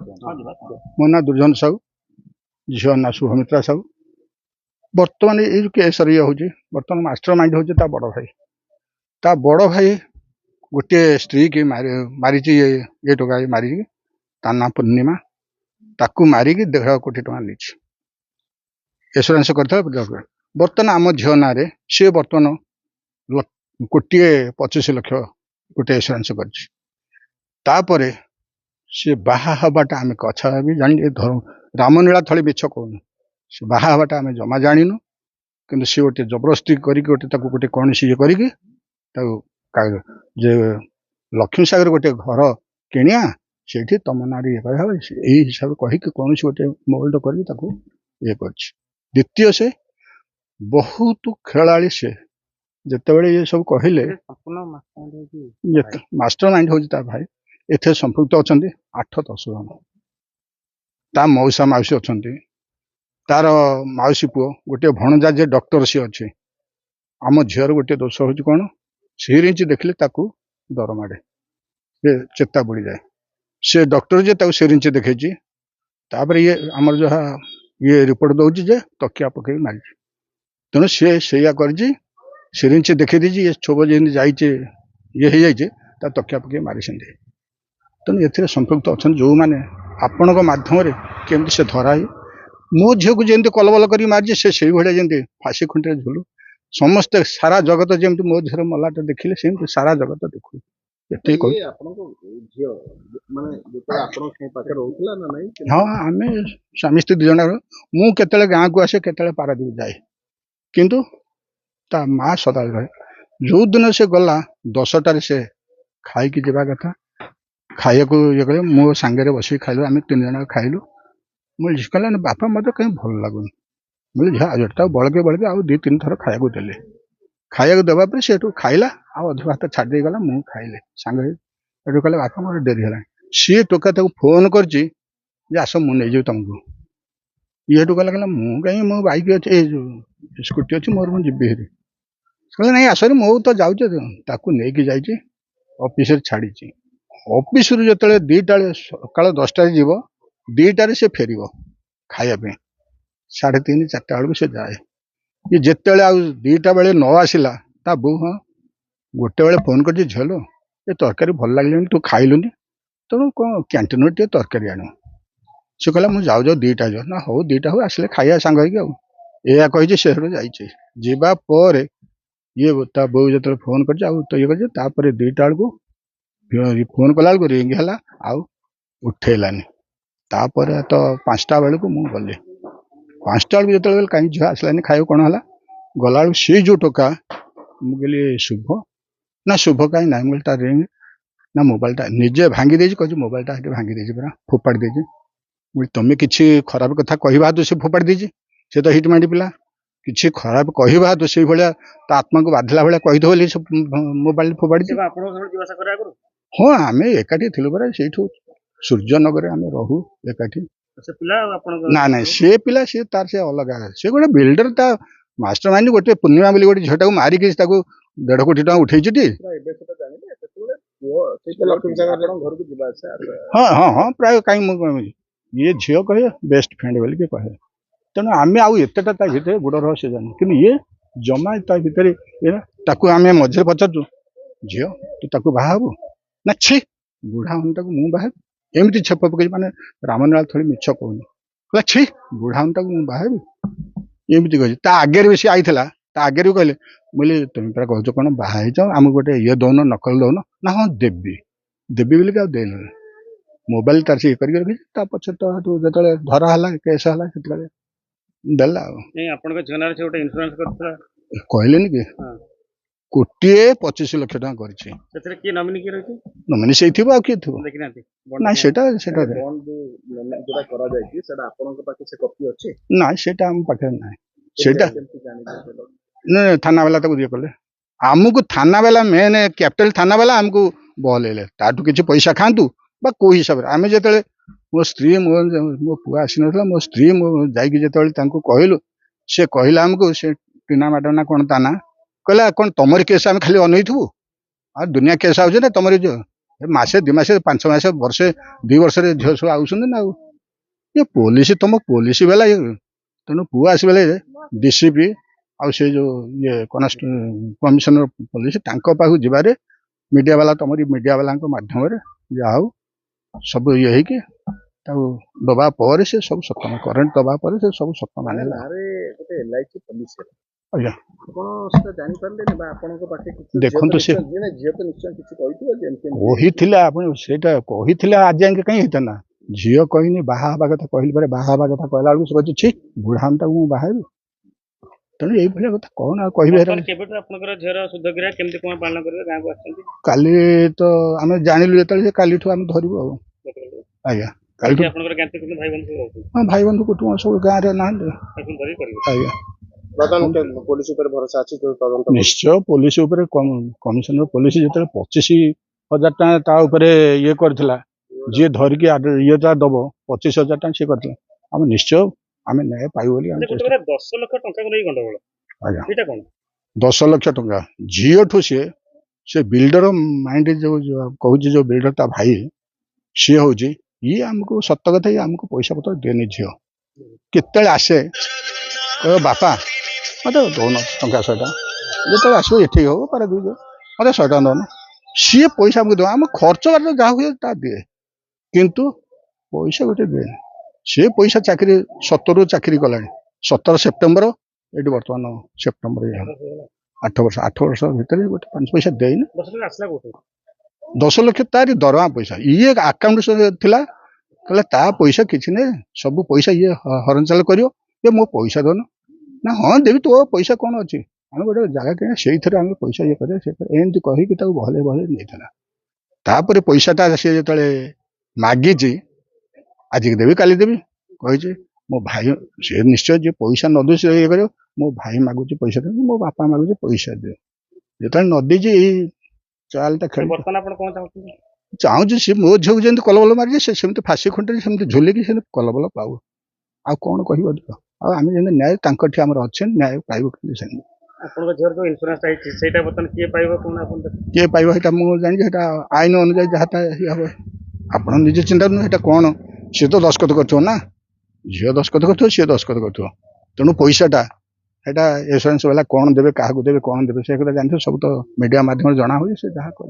मो ना दुर्जन साहू झील ना शुभमित्रा साहू बर्तमान ये केस ये हूँ बर्तमान मास्टर माइंड हूँ बड़ भाई गोटे स्त्री की मारी ये टोका मारी ता ना पूर्णिमा ताकू मारिकी 1.5 कोटी टका नहीं एसुरांस कर बर्तमान आम झील ना सी बर्तमान 1,25,00,000 गोटे एसुरांस कर सी बाहा हवाटा आम कछा भी जानी रामलीला थली मिछ कहून से बाहा हवाटा आम जमा जानिनु कि सी गोटे जबरदस्ती गोटे कौन सी ये करी लक्ष्मी सागर गोटे घर किणिया से तुम ना ये यही हिसाब से कहीकि कौन गोटे मोबाइल कर द्वितीय से बहुत खेलाड़ी से जितेबले ये सब कहले मास्टर माइंड हूँ भाई एथे संपुक्त अच्छा 8-10 जन ता मौसा मौसी अच्छा तार मौसी पुओ गोटे भणजा जे डॉक्टर सी अच्छे आम झीर गोटे दोष हूँ कौन सिरिंच देखले ताकू डर माड़े चेता बुड़ी जाए से डॉक्टर जे सिरिंच देखे ये आमर जो ये रिपोर्ट दौर जे तकिया पकड़ मारी तेणु सी कर सिरिंच देखी दीजिए ये छुब जमी जाइए ये हो जाए तकिया पकड़ मारी तेणु ए संपुक्त अच्छा जो मैंने आपण मध्यम केमती से धरा मो झील को जमी कलबल कर मारी से भाया जमी फाँसी खुंटे झुलू समस्ते सारा जगत जमी मो झील मलाटा देखिले सेमती सारा जगत देखू हाँ आम स्वामी स्त्री 2 जन मुझे गाँव को आसे के पारादीप जाए किंतु ता माँ सदा रहे जो दिन से गला 10टार से खाई जावा कथा खाया को ये कह मो सांगे बस खाइलु आम 3 जन खाइलु मुझे कहला बापा मत कहीं भल लगुन मुझे झा बड़के बड़के आउ 2-3 थर खाया देले खाया देवा से खाइला आधे भात छाड़ी गला मुझे खाइले सांगे कहले बापा मोर डेरी है सी टोका फोन कर आस मुझे तुमको ये टोका कहला मु कहीं मो बाइक अच्छे स्कूटी अच्छी मोर मुझे कहले नहीं आस मो तो जाऊँ नहीं ऑफिस छाड़ी ऑफिस जो 2टा सकाल 10टार जीव 2टार से फेर खायापी 3:30-4टा बेलू से जाए ये जिते आ 2टा बेले न आसला ता बो हाँ गोटे बेले फोन कर झील ये तरकारी भल लगे तू खाइलुनि तेणु कौन कैंटीन टे तरकारी आण से कहला मुझे जाऊ 2टा जाओ ना हो 2टा हो आसले खाया सांग या कही से जावापर ये बो जो फोन कर ये 2टा बेलू फोन कला रिंग है आउ उठेलानी तापर तो 5टा बेलू मुझे गली 5टा बेलू जो कहीं झील आसलानी खाया कौन है गला सी जो टोका मुझे शुभ ना शुभ कहीं ना मुझे तार रिंग ना मोबाइलटा निजे भांगी दे कह मोबाइलटा भांगी दे पूरा फोपाड़ी दे मुझे तुम्हें किसी खराब कथा कहवा तो से फोपाड़ी दे से तो हिट मांडी पिला किसी खराब कहवा तो से भाया तो आत्मा को बाधिला भाया कहीदे बोली मोबाइल फोपाड़ी हाँ आम एकाठी थी परा से सूर्यनगर आम रहू एकाठी ना ना से पिला सी तार से अलग से गोटे बिल्डर ता मास्टर माइंड गोटे पूर्णिमा बोली गोटे झीटा मारिकी 1.5 कोटी टका उठे हाँ हाँ हाँ प्राय कहीं ये झील कहे बेस्ट फ्रेंड बोल के कहे तेणु आम आउ एतटा भर गुड़ रहस्य जान कि ये जमा ताकू आम मझे पचारू झील तू ताकू बाहबू ना छी बुढ़ा हूँ मुझे बाहे एमती छेप पकड़ माने रामलीला थोड़ी मिछ कहूनी छी बुढ़ा हूँ मुझे बाहेबी एमती कही आगे भी सी आई आगे भी कहले बोले तुम पे कह कौन बाहर जाओ आम गोटे ये दौन नकल दौन ना हाँ देवी देवी बोलिक दे मोबाइल तार से ये करके रखी पचे तो जो धरा है केस है देला कहले कि 1,25,00,000 टका नमिनी से आ किए थो ना ना सेटा आम पाखे ना सेटा ना थाना वाला ये कले आमको थाना वाला मेन कैपिटल थाना वाला आमको बहल ताठू किसी पैसा खातु बा को हिसाब से आम जो मो स्त्री मो पुआ आसी ना मो स्त्री जो कहलु से कहला आमको से टीना मैडम ना कौन ता ना कहला कौन तुम केस आम खाली अनईथु आ दुनिया केस आउे ना तुम जो ମାସେ 2 ମାସ 5 ମାସ ବର୍ଷେ 2 ବର୍ଷରେ ଝିଅ ସବୁ ଆଉଛନ୍ତି ନା ଆଉ ये पुलिस तुम पुलिस बेला तेणु पुआ आसबे डीसीपी आउ से जो ये कमिशनर पुलिस पाखु जबार मीडिया वाला तुम मीडिया वाला माध्यम जहा सब ये है दबा पर से सब सत्य करेन्ट दबा पर से सब सत्य मान देखो से आज जाए कहीं होता ना झील कहनी बाहा हवा कथा कहली बाहा हवा कथा कहला बेलू से कहती बुढ़ा मुझे बाहर तेणु ये कथा कौन काली तो आम जानलु जो काली धरबू आज्ञा हाँ भाई बंधु कुटुंब सब गाँव में ना निश्चय पुलिस कमिशनर पुलिस जो 25,000 टाँग ये करथिला जी धरिकी ये दब 25,000 टाँग सी कर आम निश्चय आम न्याय पाइबू 10 लाख टका 10 लाख टका झील ठू सी बिल्डर माइंड जो कहूँ जो बिल्डर ता भाई सी हूँ ये आमको सत कथा आमको पैसा पत्र देनी झील केत आसे कह बापा मत दौन टा 100 जो आसो ये हो पार दीज मत 100 टाँग दौन सी पैसा आमको दे आम खर्च बार जहाँ हुए ता दिए किंतु पैसा गोटे दिए सी पैसा चाकरी 17 चाकरी कला 17 सेप्टेम्बर ये बर्तमान सेप्टेम्बर 8 वर्ष भितर गोटे 5 पैसा देना 10 लाख तारी दरमा पैसा ये आकाउंट थिला कहले ता पैसा किसी नहीं सब पैसा ये हरनचाल करियो ये मो पैसा दन ना हाँ देवी तो पैसा कौन अच्छी आम गोटे जगह किना से पैसा ये करमती कहीकि भले भले नहीं पैसाटा सी जो मागिची आज देवी काली देवी कही मो भाई से निश्चय जो पैसा न दे ये कर मो भाई मागुची पैसा दे मो बापा मागुची पैसा दे जो नदीची चालटा खेल चाहूँ सी मो झील जमी कलबल मारी से फाँसी खुंटे सेमती झुलिकी से कलबल पाऊ आ कौन कह आम जमी न्याय आम अच्छे न्याय पाइब किए पाइब मुझे आईन अनुजाई जहाँ हम आप निजे चिंता करें कौन सी तो दस्खत कर ना झील दस्खत कर सी दस्खत कर तेणु पैसाटा एटा एसुरांस वाला कौन देवे क्या देवे कौन देवे से जानते सब तो मीडिया माध्यम जना हुए से जहाँ कर